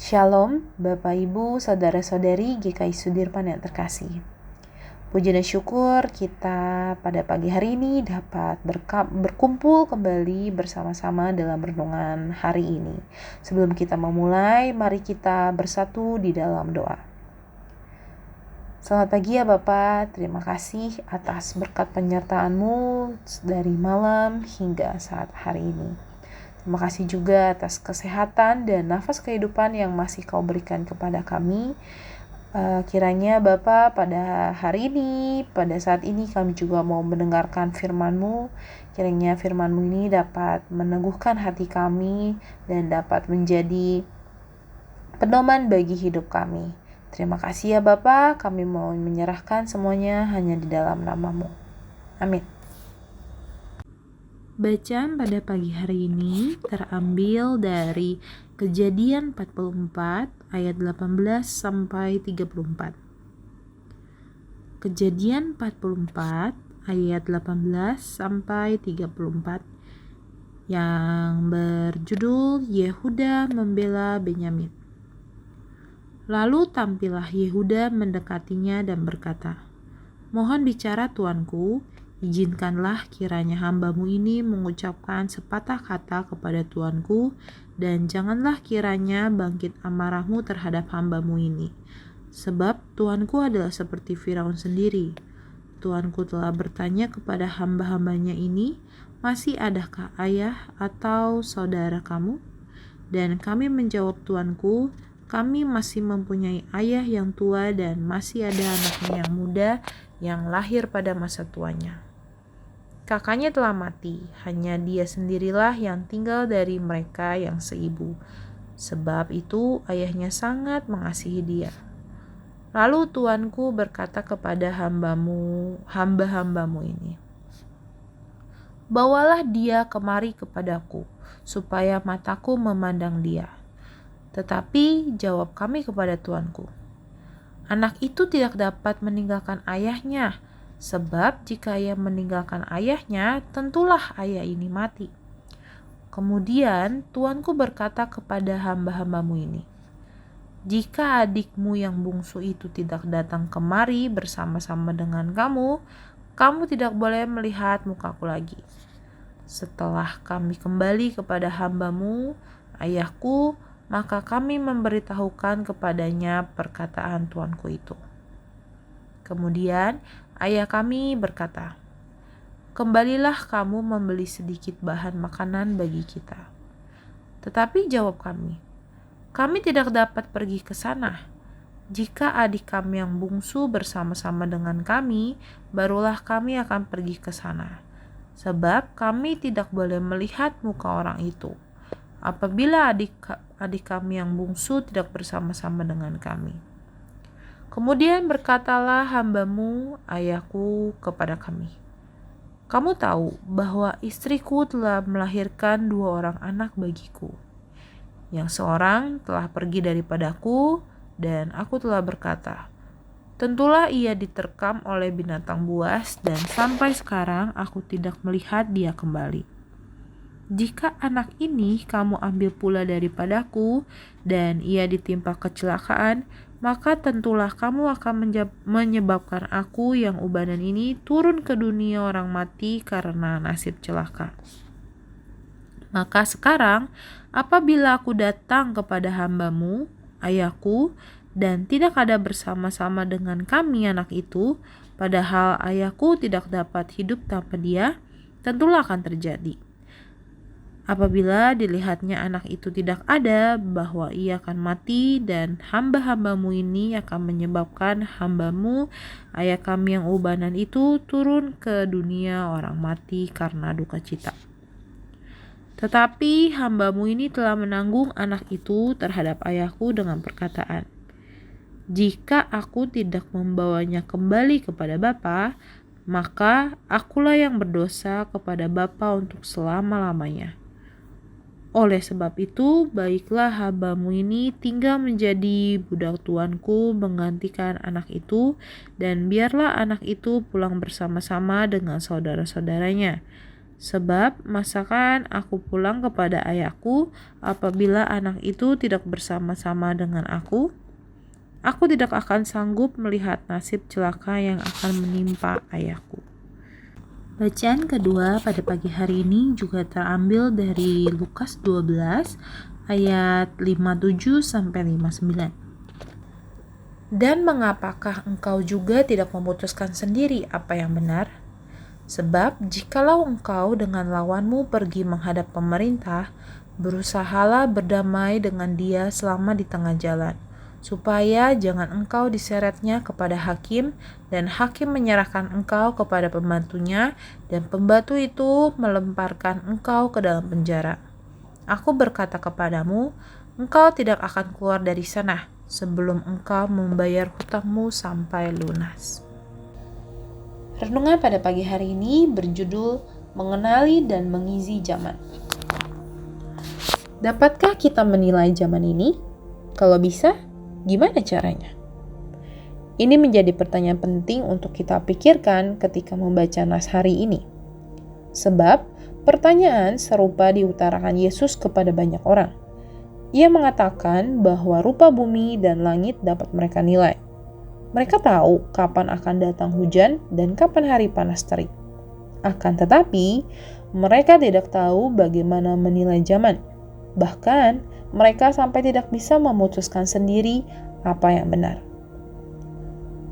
Shalom, Bapak Ibu, Saudara-saudari GKI Sudirman yang terkasih. Puji dan syukur kita pada pagi hari ini dapat berkumpul kembali bersama-sama dalam renungan hari ini. Sebelum kita memulai, mari kita bersatu di dalam doa. Selamat pagi ya Bapak, terima kasih atas berkat penyertaan-Mu dari malam hingga saat hari ini. Terima kasih juga atas kesehatan dan nafas kehidupan yang masih Kau berikan kepada kami. Kiranya Bapa pada hari ini, pada saat ini kami juga mau mendengarkan firman-Mu. Kiranya firman-Mu ini dapat meneguhkan hati kami dan dapat menjadi pedoman bagi hidup kami. Terima kasih ya Bapa, kami mau menyerahkan semuanya hanya di dalam nama-Mu. Amin. Bacaan pada pagi hari ini terambil dari Kejadian 44 ayat 18 sampai 34. Kejadian 44 ayat 18 sampai 34 yang berjudul Yehuda membela Benyamin. Lalu tampillah Yehuda mendekatinya dan berkata, "Mohon bicara tuanku, izinkanlah kiranya hamba-Mu ini mengucapkan sepatah kata kepada tuanku, dan janganlah kiranya bangkit amarah-Mu terhadap hamba-Mu ini. Sebab tuanku adalah seperti Firaun sendiri. Tuanku telah bertanya kepada hamba-hambanya ini, masih adakah ayah atau saudara kamu? Dan kami menjawab tuanku, kami masih mempunyai ayah yang tua dan masih ada anaknya yang muda yang lahir pada masa tuanya. Kakaknya telah mati, hanya dia sendirilah yang tinggal dari mereka yang seibu. Sebab itu ayahnya sangat mengasihi dia. Lalu tuanku berkata kepada hamba-hambamu ini, bawalah dia kemari kepadaku, supaya mataku memandang dia. Tetapi jawab kami kepada tuanku, anak itu tidak dapat meninggalkan ayahnya, sebab jika ia meninggalkan ayahnya, tentulah ayah ini mati. Kemudian tuanku berkata kepada hamba-hambamu ini, jika adikmu yang bungsu itu tidak datang kemari bersama-sama dengan kamu, kamu tidak boleh melihat mukaku lagi. Setelah kami kembali kepada hambamu, ayahku, maka kami memberitahukan kepadanya perkataan tuanku itu. Kemudian ayah kami berkata, kembalilah kamu membeli sedikit bahan makanan bagi kita. Tetapi jawab kami tidak dapat pergi ke sana. Jika adik kami yang bungsu bersama-sama dengan kami, barulah kami akan pergi ke sana. Sebab kami tidak boleh melihat muka orang itu, apabila adik kami yang bungsu tidak bersama-sama dengan kami. Kemudian berkatalah hambamu, ayahku, kepada kami, kamu tahu bahwa istriku telah melahirkan 2 orang anak bagiku. Yang seorang telah pergi daripadaku, dan aku telah berkata, tentulah ia diterkam oleh binatang buas, dan sampai sekarang aku tidak melihat dia kembali. Jika anak ini kamu ambil pula daripadaku, dan ia ditimpa kecelakaan, maka tentulah kamu akan menyebabkan aku yang ubanan ini turun ke dunia orang mati karena nasib celaka. Maka sekarang, apabila aku datang kepada hambamu, ayahku, dan tidak ada bersama-sama dengan kami anak itu, padahal ayahku tidak dapat hidup tanpa dia, tentulah akan terjadi. Apabila dilihatnya anak itu tidak ada, bahwa ia akan mati, dan hamba-hambamu ini akan menyebabkan hambamu, ayah kami yang ubanan itu, turun ke dunia orang mati karena duka cita. Tetapi hambamu ini telah menanggung anak itu terhadap ayahku dengan perkataan, jika aku tidak membawanya kembali kepada Bapa, maka akulah yang berdosa kepada Bapa untuk selama-lamanya. Oleh sebab itu, baiklah hambamu ini tinggal menjadi budak tuanku menggantikan anak itu, dan biarlah anak itu pulang bersama-sama dengan saudara-saudaranya. Sebab masakan aku pulang kepada ayahku apabila anak itu tidak bersama-sama dengan aku? Aku tidak akan sanggup melihat nasib celaka yang akan menimpa ayahku. Bacaan kedua pada pagi hari ini juga terambil dari Lukas 12 ayat 57 sampai 59. Dan mengapakah engkau juga tidak memutuskan sendiri apa yang benar? Sebab jikalau engkau dengan lawanmu pergi menghadap pemerintah, berusahalah berdamai dengan dia selama di tengah jalan, supaya jangan engkau diseretnya kepada hakim, dan hakim menyerahkan engkau kepada pembantunya, dan pembantu itu melemparkan engkau ke dalam penjara. Aku berkata kepadamu, engkau tidak akan keluar dari sana sebelum engkau membayar hutangmu sampai lunas. Renungan pada pagi hari ini berjudul Mengenali dan Mengisi Zaman. Dapatkah kita menilai zaman ini? Kalau bisa, gimana caranya? Ini menjadi pertanyaan penting untuk kita pikirkan ketika membaca nas hari ini. Sebab, pertanyaan serupa diutarakan Yesus kepada banyak orang. Ia mengatakan bahwa rupa bumi dan langit dapat mereka nilai. Mereka tahu kapan akan datang hujan dan kapan hari panas terik. Akan tetapi, mereka tidak tahu bagaimana menilai zaman. Bahkan, mereka sampai tidak bisa memutuskan sendiri apa yang benar.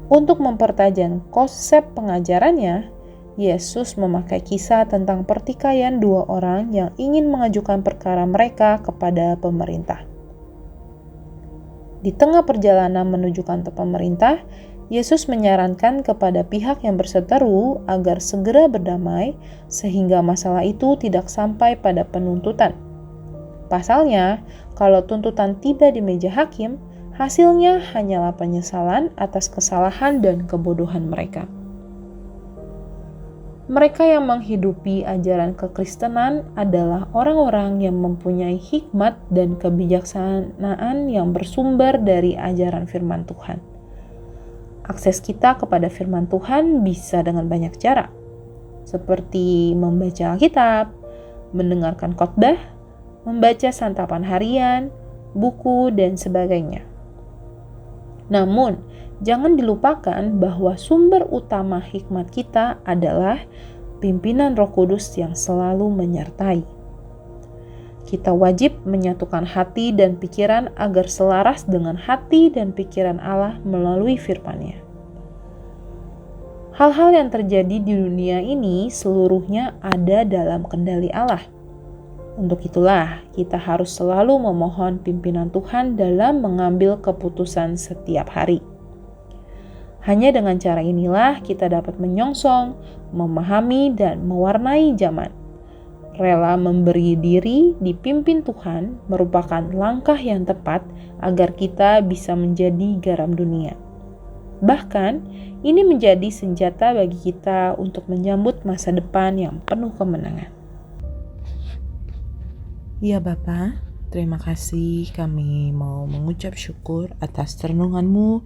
Untuk mempertajam konsep pengajarannya, Yesus memakai kisah tentang pertikaian dua orang yang ingin mengajukan perkara mereka kepada pemerintah. Di tengah perjalanan menuju kantor pemerintah, Yesus menyarankan kepada pihak yang berseteru agar segera berdamai sehingga masalah itu tidak sampai pada penuntutan. Pasalnya, kalau tuntutan tiba di meja hakim, hasilnya hanyalah penyesalan atas kesalahan dan kebodohan mereka. Mereka yang menghidupi ajaran kekristenan adalah orang-orang yang mempunyai hikmat dan kebijaksanaan yang bersumber dari ajaran firman Tuhan. Akses kita kepada firman Tuhan bisa dengan banyak cara, seperti membaca Alkitab, mendengarkan khotbah, membaca santapan harian, buku, dan sebagainya. Namun, jangan dilupakan bahwa sumber utama hikmat kita adalah pimpinan Roh Kudus yang selalu menyertai. Kita wajib menyatukan hati dan pikiran agar selaras dengan hati dan pikiran Allah melalui firman-Nya. Hal-hal yang terjadi di dunia ini seluruhnya ada dalam kendali Allah. Untuk itulah, kita harus selalu memohon pimpinan Tuhan dalam mengambil keputusan setiap hari. Hanya dengan cara inilah kita dapat menyongsong, memahami, dan mewarnai zaman. Rela memberi diri dipimpin Tuhan merupakan langkah yang tepat agar kita bisa menjadi garam dunia. Bahkan, ini menjadi senjata bagi kita untuk menyambut masa depan yang penuh kemenangan. Ya Bapa, terima kasih, kami mau mengucap syukur atas renungan-Mu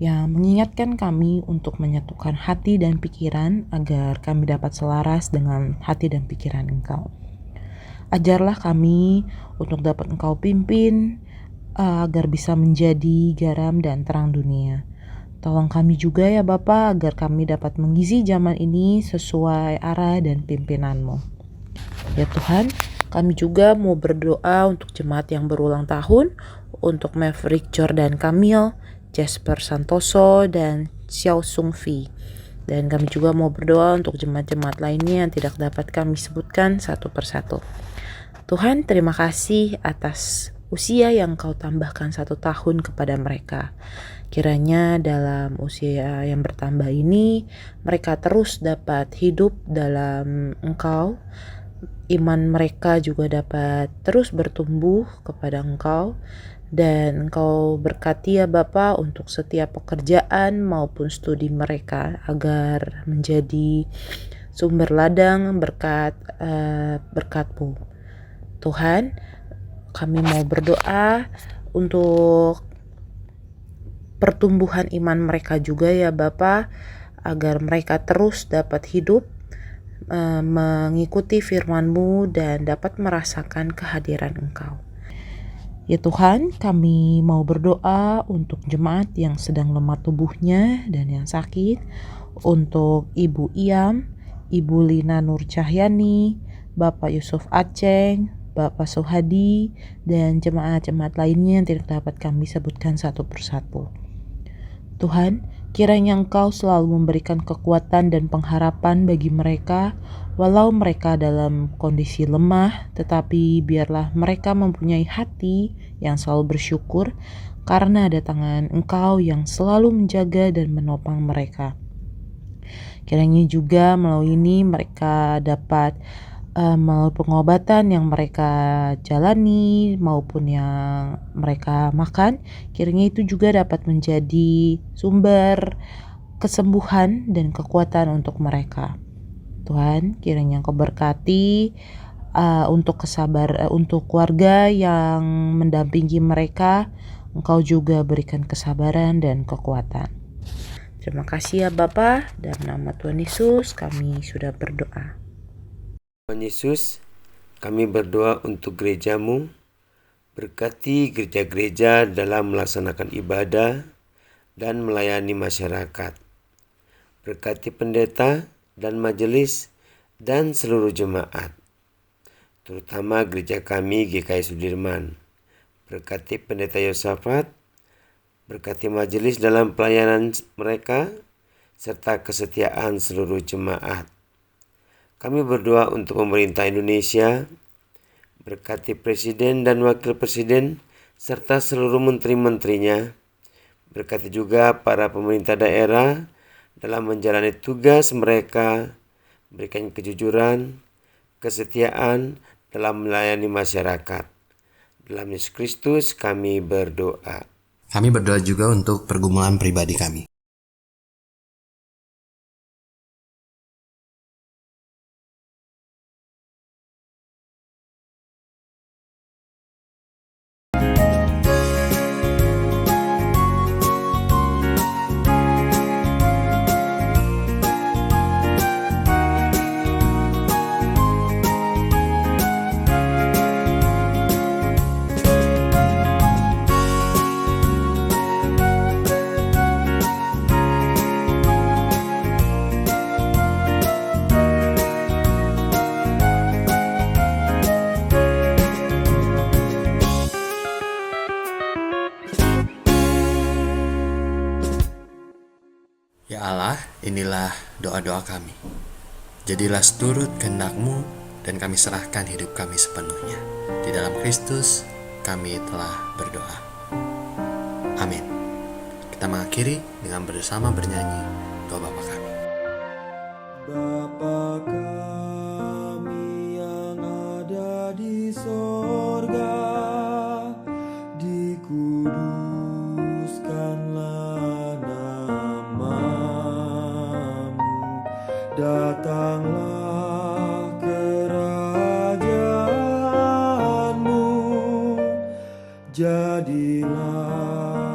yang mengingatkan kami untuk menyatukan hati dan pikiran agar kami dapat selaras dengan hati dan pikiran Engkau. Ajarlah kami untuk dapat Engkau pimpin agar bisa menjadi garam dan terang dunia. Tolong kami juga ya Bapa agar kami dapat mengisi zaman ini sesuai arah dan pimpinan-Mu. Ya Tuhan, kami juga mau berdoa untuk jemaat yang berulang tahun, untuk Maverick Jordan Kamil, Jasper Santoso, dan Xiao Sung Fi. Dan kami juga mau berdoa untuk jemaat-jemaat lainnya yang tidak dapat kami sebutkan satu persatu. Tuhan, terima kasih atas usia yang Kau tambahkan 1 tahun kepada mereka. Kiranya dalam usia yang bertambah ini, mereka terus dapat hidup dalam Engkau. Iman mereka juga dapat terus bertumbuh kepada Engkau, dan Engkau berkati ya Bapa untuk setiap pekerjaan maupun studi mereka agar menjadi sumber ladang berkat-Mu. Tuhan, kami mau berdoa untuk pertumbuhan iman mereka juga ya Bapa, agar mereka terus dapat hidup mengikuti firman-Mu dan dapat merasakan kehadiran Engkau. Ya Tuhan, kami mau berdoa untuk jemaat yang sedang lemah tubuhnya dan yang sakit, untuk Ibu Iam, Ibu Lina Nur Cahyani, Bapak Yusuf Aceng, Bapak Sohadi, dan jemaat-jemaat lainnya yang tidak dapat kami sebutkan satu persatu. Tuhan, kiranya Engkau selalu memberikan kekuatan dan pengharapan bagi mereka, walau mereka dalam kondisi lemah, tetapi biarlah mereka mempunyai hati yang selalu bersyukur karena ada tangan Engkau yang selalu menjaga dan menopang mereka. Kiranya juga melalui ini mereka dapat melalui pengobatan yang mereka jalani maupun yang mereka makan, kiranya itu juga dapat menjadi sumber kesembuhan dan kekuatan untuk mereka. Tuhan, kiranya Engkau berkati untuk untuk keluarga yang mendampingi mereka, Engkau juga berikan kesabaran dan kekuatan. Terima kasih ya Bapa, dalam nama Tuhan Yesus kami sudah berdoa. Tuhan Yesus, kami berdoa untuk gereja-Mu, berkati gereja-gereja dalam melaksanakan ibadah dan melayani masyarakat. Berkati pendeta dan majelis dan seluruh jemaat, terutama gereja kami GKI Sudirman. Berkati pendeta Yosafat, berkati majelis dalam pelayanan mereka, serta kesetiaan seluruh jemaat. Kami berdoa untuk pemerintah Indonesia, berkati presiden dan wakil presiden, serta seluruh menteri-menterinya. Berkati juga para pemerintah daerah dalam menjalani tugas mereka, berikan kejujuran, kesetiaan dalam melayani masyarakat. Dalam Yesus Kristus kami berdoa. Kami berdoa juga untuk pergumulan pribadi kami. Ya Allah, inilah doa-doa kami. Jadilah seturut kehendak-Mu dan kami serahkan hidup kami sepenuhnya. Di dalam Kristus kami telah berdoa. Amin. Kita mengakhiri dengan bersama bernyanyi doa Bapa kami. Bapa kami yang ada di sorga, dikuduskanlah nama-Mu, datanglah kerajaan-Mu, jadilah